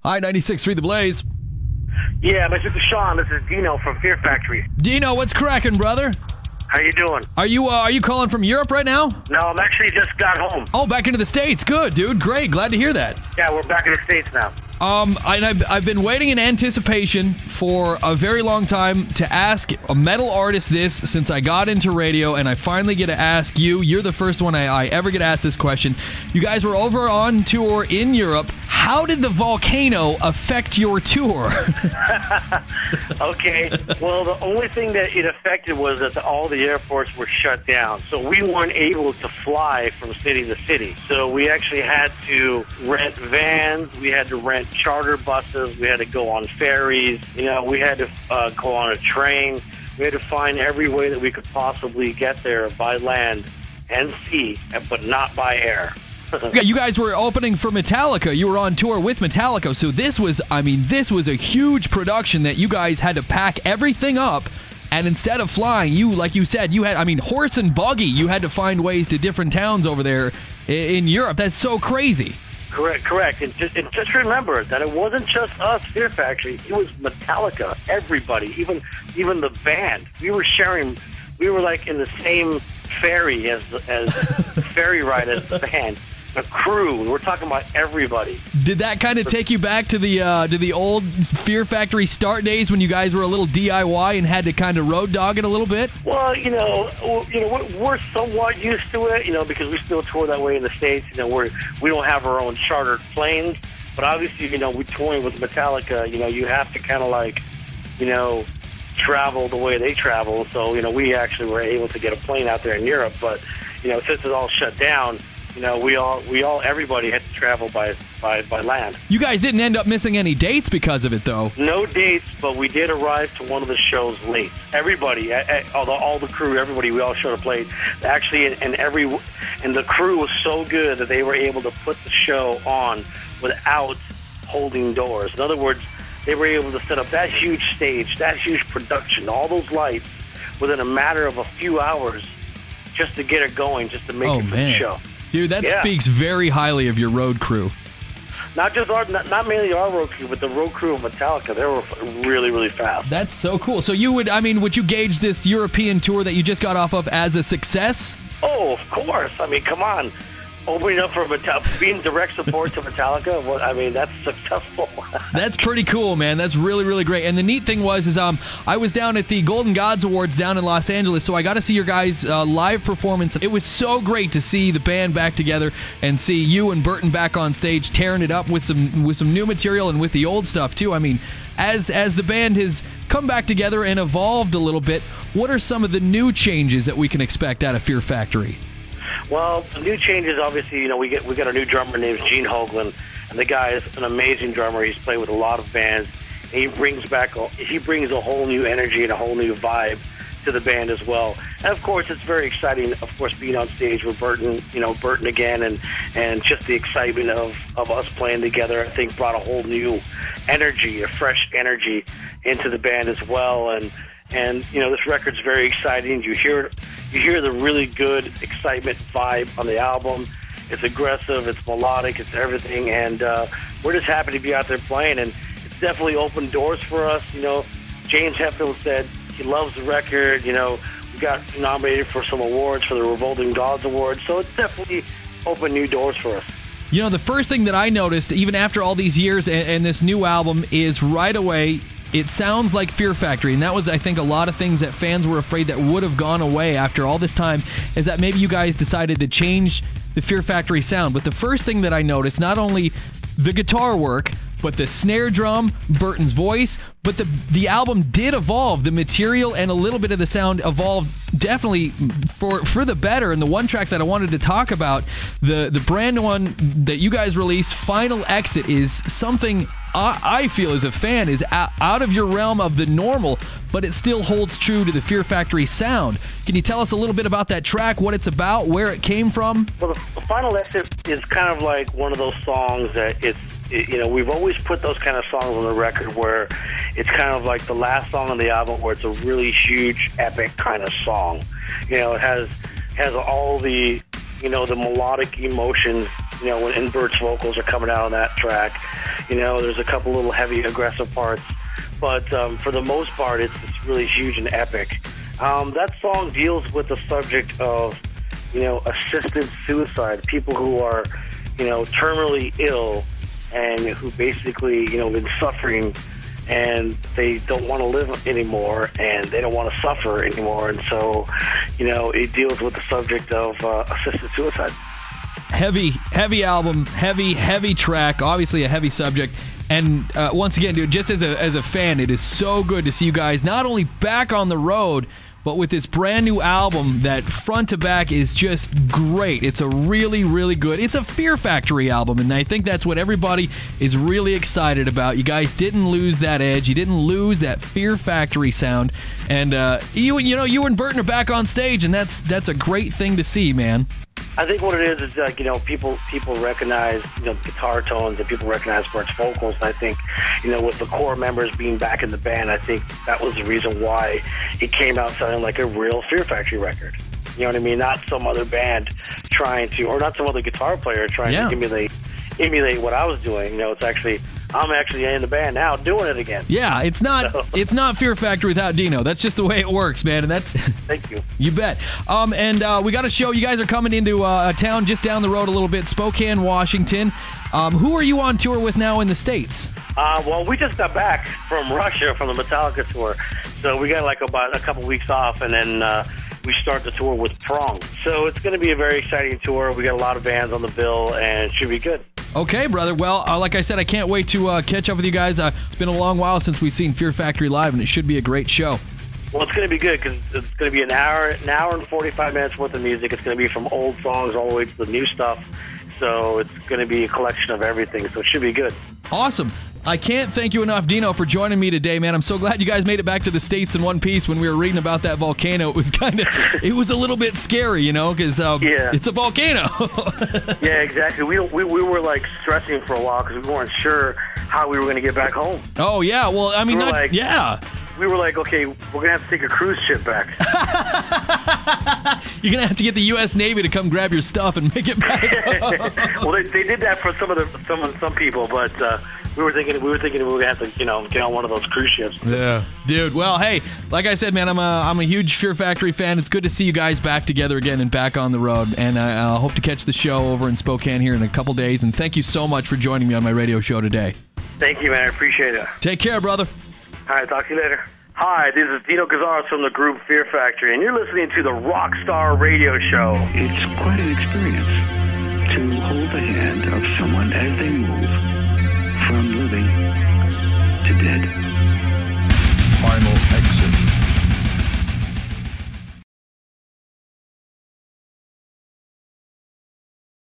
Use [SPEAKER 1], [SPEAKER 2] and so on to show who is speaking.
[SPEAKER 1] Hi, 96.3 The Blaze.
[SPEAKER 2] Yeah, Mr. Shawn, this is Dino from Fear Factory.
[SPEAKER 1] Dino, what's cracking, brother?
[SPEAKER 2] How you doing?
[SPEAKER 1] Are you calling from Europe right now?
[SPEAKER 2] No, I'm actually just got home.
[SPEAKER 1] Oh, back into the States. Good, dude. Great. Glad to hear that.
[SPEAKER 2] Yeah, we're back in the States now.
[SPEAKER 1] I've been waiting in anticipation for a very long time to ask a metal artist this since I got into radio, and I finally get to ask you. You're the first one I ever get asked this question. You guys were over on tour in Europe. How did the volcano affect your tour?
[SPEAKER 2] Okay, well, the only thing that it affected was that all the airports were shut down. So we weren't able to fly from city to city. So we actually had to rent vans. We had to rent charter buses. We had to go on ferries. You know, we had to go on a train. We had to find every way that we could possibly get there by land and sea, but not by air.
[SPEAKER 1] Yeah, you guys were opening for Metallica. You were on tour with Metallica, so this was a huge production that you guys had to pack everything up, and instead of flying, like you said, you had, horse and buggy. You had to find ways to different towns over there in Europe. That's so crazy.
[SPEAKER 2] Correct. And just remember that it wasn't just us, Fear Factory. It was Metallica, everybody, even the band. We were like in the same ferry as ferry ride as the band. A crew. We're talking about everybody.
[SPEAKER 1] Did that kind of take you back to the old Fear Factory start days when you guys were a little DIY and had to kind of road dog it a little bit?
[SPEAKER 2] Well, we're somewhat used to it, because we still tour that way in the States. We don't have our own chartered planes, but obviously, we're touring with Metallica. You have to kind of travel the way they travel. So, we actually were able to get a plane out there in Europe, but since it's all shut down. Everybody had to travel by land. You guys didn't end up missing any dates because of it, though. No dates, but we did arrive to one of the shows late. Everybody, all the crew, everybody, we all showed up late. Actually, and the crew was so good that they were able to put the show on without holding doors. In other words, they were able to set up that huge stage, that huge production, all those lights within a matter of a few hours just to get it going, just to make it for the show. Dude, that speaks very highly of your road crew. Not mainly our road crew, but the road crew of Metallica. They were really, really fast. That's so cool. So would you gauge this European tour that you just got off of as a success? Oh, of course. Come on. Opening up for Metallica, being direct support to Metallica, that's successful. That's pretty cool, man. That's really, really great. And the neat thing was, I was down at the Golden Gods Awards down in Los Angeles, so I got to see your guys' live performance. It was so great to see the band back together and see you and Burton back on stage tearing it up with some new material and with the old stuff too. As the band has come back together and evolved a little bit, what are some of the new changes that we can expect out of Fear Factory? Well, the new changes, obviously, we got a new drummer named Gene Hoagland, and the guy is an amazing drummer. He's played with a lot of bands. And he brings a whole new energy and a whole new vibe to the band as well. And of course, it's very exciting, being on stage with Burton again, and just the excitement of us playing together, I think brought a whole new energy, a fresh energy into the band as well. And this record's very exciting. You hear the really good excitement vibe on the album. It's aggressive, it's melodic, it's everything, and we're just happy to be out there playing, and it's definitely opened doors for us. James Hetfield said he loves the record. We got nominated for some awards, for the Revolting Gods Award, so it's definitely opened new doors for us. The first thing that I noticed, even after all these years and this new album, is right away, it sounds like Fear Factory, and that was, I think, a lot of things that fans were afraid that would have gone away after all this time, is that maybe you guys decided to change the Fear Factory sound. But the first thing that I noticed, not only the guitar work, but the snare drum, Burton's voice, but the album did evolve. The material and a little bit of the sound evolved definitely for the better. And the one track that I wanted to talk about, the brand one that you guys released, Final Exit, is something I feel as a fan is out of your realm of the normal, but it still holds true to the Fear Factory sound. Can you tell us a little bit about that track, what it's about, where it came from? Well, the Final Exit is kind of like one of those songs that we've always put those kind of songs on the record where it's kind of like the last song on the album where it's a really huge, epic kind of song. It has all the, the melodic emotions You know, when Bert's vocals are coming out on that track. You know, there's a couple little heavy, aggressive parts. But for the most part, it's really huge and epic. That song deals with the subject of, you know, assisted suicide. People who are, you know, terminally ill and who basically, you know, been suffering and they don't want to live anymore and they don't want to suffer anymore. And so, you know, it deals with the subject of assisted suicide.
[SPEAKER 1] Heavy album, heavy track, obviously a heavy subject. And once again, dude, just as a fan, it is so good to see you guys not only back on the road, but with this brand new album that front to back is just great. It's a really, really good, it's a Fear Factory album, and I think that's what everybody is really excited about. You guys didn't lose that edge. You didn't lose that Fear Factory sound. And you and Burton are back on stage, and that's a great thing to see, man.
[SPEAKER 2] I think what it is like, you know, people recognize, you know, guitar tones and people recognize Bert's vocals. And I think, you know, with the core members being back in the band, I think that was the reason why it came out sounding like a real Fear Factory record. You know what I mean? Not some other band trying to, or not some other guitar player trying to emulate what I was doing. You know, I'm actually in the band now doing it again.
[SPEAKER 1] Yeah, it's not Fear Factory without Dino. That's just the way it works, man. And that's
[SPEAKER 2] thank you.
[SPEAKER 1] You bet. And we got a show. You guys are coming into a town just down the road a little bit, Spokane, Washington. Who are you on tour with now in the States?
[SPEAKER 2] Well, we just got back from Russia from the Metallica tour, so we got like about a couple weeks off, and then we start the tour with Prong. So it's going to be a very exciting tour. We got a lot of bands on the bill, and it should be good.
[SPEAKER 1] Okay, brother. Well, like I said, I can't wait to catch up with you guys. It's been a long while since we've seen Fear Factory live, and it should be a great show.
[SPEAKER 2] Well, it's going to be good because it's going to be an hour and 45 minutes worth of music. It's going to be from old songs all the way to the new stuff. So it's going to be a collection of everything. So it should be good.
[SPEAKER 1] Awesome. I can't thank you enough, Dino, for joining me today, man. I'm so glad you guys made it back to the States in one piece. When we were reading about that volcano, it was a little bit scary, you know, because it's a volcano.
[SPEAKER 2] Yeah, exactly. We were like stressing for a while because we weren't sure how we were going to get back home.
[SPEAKER 1] Oh, yeah. Well, I mean,
[SPEAKER 2] we were like, okay, we're going to have to take a cruise ship back.
[SPEAKER 1] You're going to have to get the U.S. Navy to come grab your stuff and make it back.
[SPEAKER 2] Well, they did that for some people, but we were thinking we were going to have to, you know, get on one of those cruise ships.
[SPEAKER 1] Yeah, dude. Well, hey, like I said, man, I'm a huge Fear Factory fan. It's good to see you guys back together again and back on the road. And I hope to catch the show over in Spokane here in a couple days. And thank you so much for joining me on my radio show today.
[SPEAKER 2] Thank you, man. I appreciate it.
[SPEAKER 1] Take care, brother.
[SPEAKER 2] All right, talk to you later. Hi, this is Dino Cazares from the group Fear Factory, and you're listening to the Rockstar Radio Show.
[SPEAKER 3] It's quite an experience to hold the hand of someone as they move from living to dead.